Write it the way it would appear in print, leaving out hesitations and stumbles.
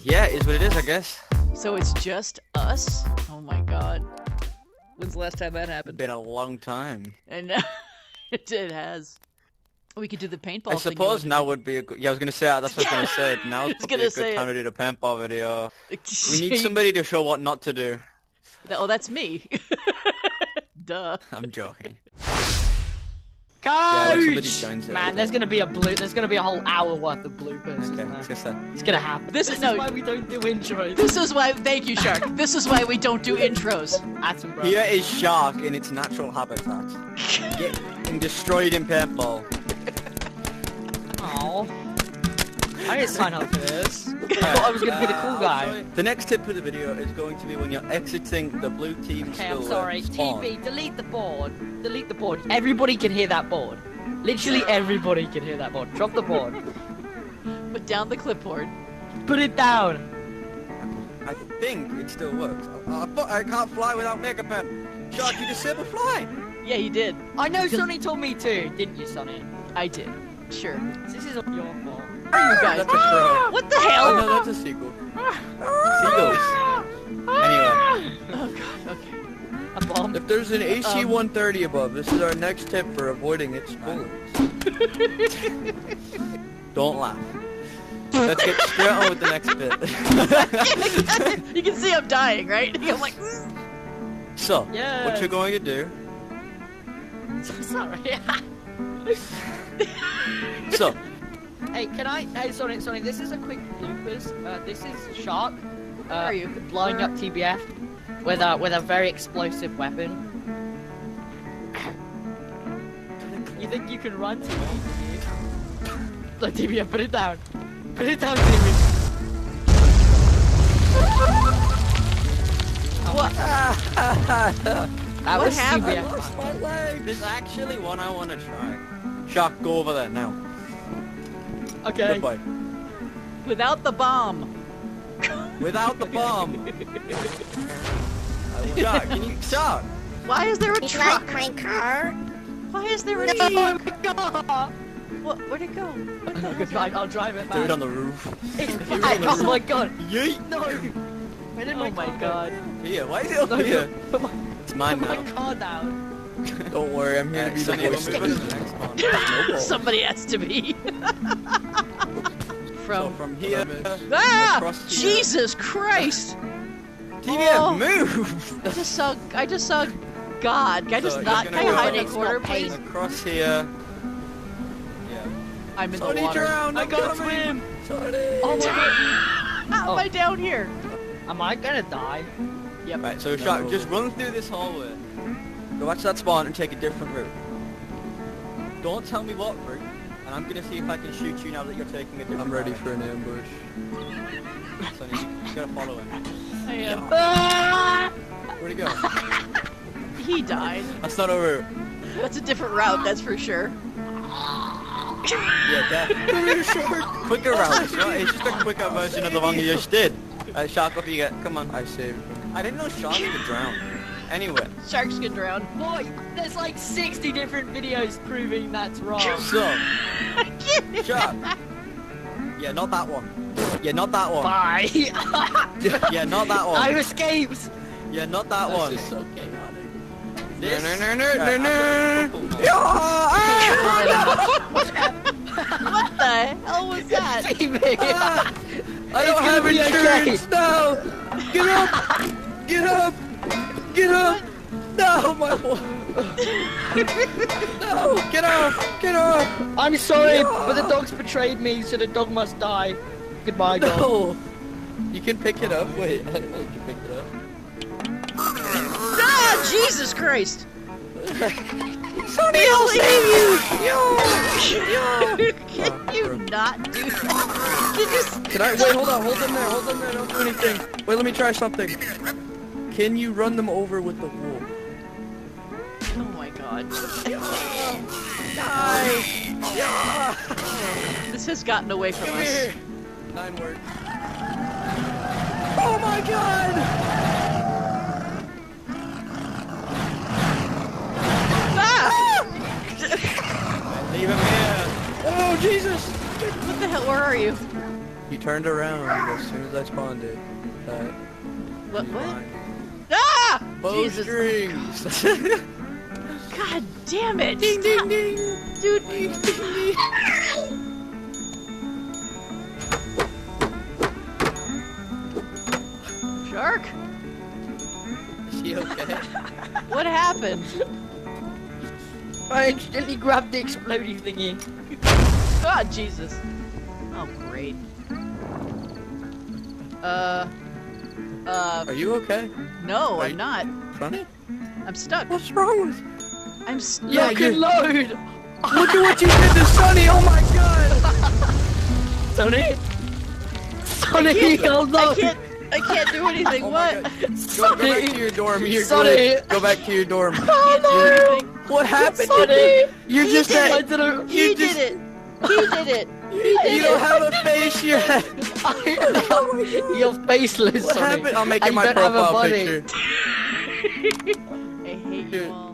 Yeah, it is what it is, I guess. So it's just us? Oh my god. When's the last time that happened? Been a long time. And it has. We could do the paintball I thing. suppose now would be a good... Yeah, I was gonna say that. That's what I was gonna say. Now is probably a good time to do the paintball video. We need somebody to show what not to do. Oh, that's me. Duh. I'm joking. Coach! Man, there's gonna be a whole hour worth of bloopers. Okay, it's gonna happen. This is why we don't do intros. This is why. Thank you, Shark. This is why we don't do intros. Atom, bro. Here is Shark in its natural habitat, getting destroyed in paintball. Aww. I didn't sign up for this. I thought I was gonna be the cool guy. The next tip for the video is going to be when you're exiting the blue team. Okay, I'm sorry. TV, delete the board. Delete the board. Everybody can hear that board. Literally everybody can hear that board. Drop the board. Put down the clipboard. Put it down. I think it still works. I can't fly without Mega Pen. Shark, you disabled fly. Yeah, you did. I know Sonny told me to, didn't you, Sonny? I did. Sure. This is your fault. Where are you guys? That's a crow. What the hell? Oh, no, that's a seagull. Seagulls. Anyway. Oh god, okay. A bomb. If there's an AC-130 above, this is our next tip for avoiding its bullets. Don't laugh. Let's get straight on with the next bit. You can see I'm dying, right? I'm like... So, yes. what you're going to do... Sorry. So... Hey, can I... Hey, Sonny, this is a quick bloopers. This is Shark. Where are you? Blowing up TBF with a very explosive weapon. You think you can run to it? Look, TBF, put it down. Put it down, TBF. What? That What was happened? I TBF. lost my leg. There's actually one I want to try. Shark, go over there now. Okay. Goodbye. Without the bomb. Without the bomb. Shark, can you... Shark! Why is there a truck? Like my car? Why is there a Oh truck? my god! What? Where'd it go? Goodbye, I'll drive it back. Do it on the roof. It's back. Oh my god! Yeet! No! Where did Oh my god. Here, why is it up here? It's mine Put my now. car down. Don't worry, I'm here to be the voice of the next one. Somebody has to be. So from here... Ah! across here. Jesus Christ! TBF, Oh. move! I just saw God. I just So not. you're Can gonna you go hide in a It's corner, not pain. please? Across here. Yeah. I'm in the Sonny water. drowned! I I'm can't coming. swim! Sonny! Oh my god! How am I down here? Am I gonna die? Yep. Right, so Shark, just run through this hallway. Go watch that spawn and take a different route. Don't tell me what route, and I'm gonna see if I can shoot you now that you're taking a different route. I'm ready for an ambush. Sonny, you gotta follow him. I am. Ah! Where'd he go? He died. That's not a route. That's a different route, that's for sure. Yeah, definitely. Quicker route. It's just a quicker version of the one you just did. Shark, up you get. Come on. I saved him. I didn't know sharks could drown. Anyway. Sharks get drowned. Boy, there's like 60 different videos proving that's wrong. So, Shark. Yeah, not that one. Yeah, not that one. Bye! Yeah, not that one. I escaped! Yeah, not that one. This is so chaotic. This. What the hell was that? Teammate! I don't have insurance. No. Get up. Get up. Get up. No, my boy. No, get off. Get off. I'm sorry, but the dog's betrayed me, so the dog must die. Goodbye, dog. No. You can pick it up. Wait, I don't know if you can pick it up. Ah, Jesus Christ! Sonny, I'll save you! Yo! Can you not do that? Can I? Wait, hold on, hold them there, don't do anything. Wait, let me try something. Can you run them over with the wool? Oh my god. Die! This has gotten away from Come us. here! 9 words. Oh my god! Leave him here! Oh, Jesus! What the hell? Where are you? He turned around as soon as I spawned it. What? Ah! Bowstrings! God damn it! Ding ding ding! Dude! Shark? Is he okay? What happened? I instantly grabbed the exploding thingy. God, Jesus. Oh, great. Are you okay? No, Are I'm you- not. Funny? I'm stuck. What's wrong with you? I'm stuck. Yeah, good load! Look at what you did to Sonny! Oh my god! Sonny! Sonny, hold on! I can't do anything. Oh my What? God. Go back to your dorm. You're Sonny! good. Go back to your dorm. Can't do anything. What happened? Sonny! You're He just did that. I didn't... He did it. He did it. You don't have a face. You're. You're faceless, What Sonny. happened? I'll make it And my you don't have a profile body. picture. I hate you Dude. all.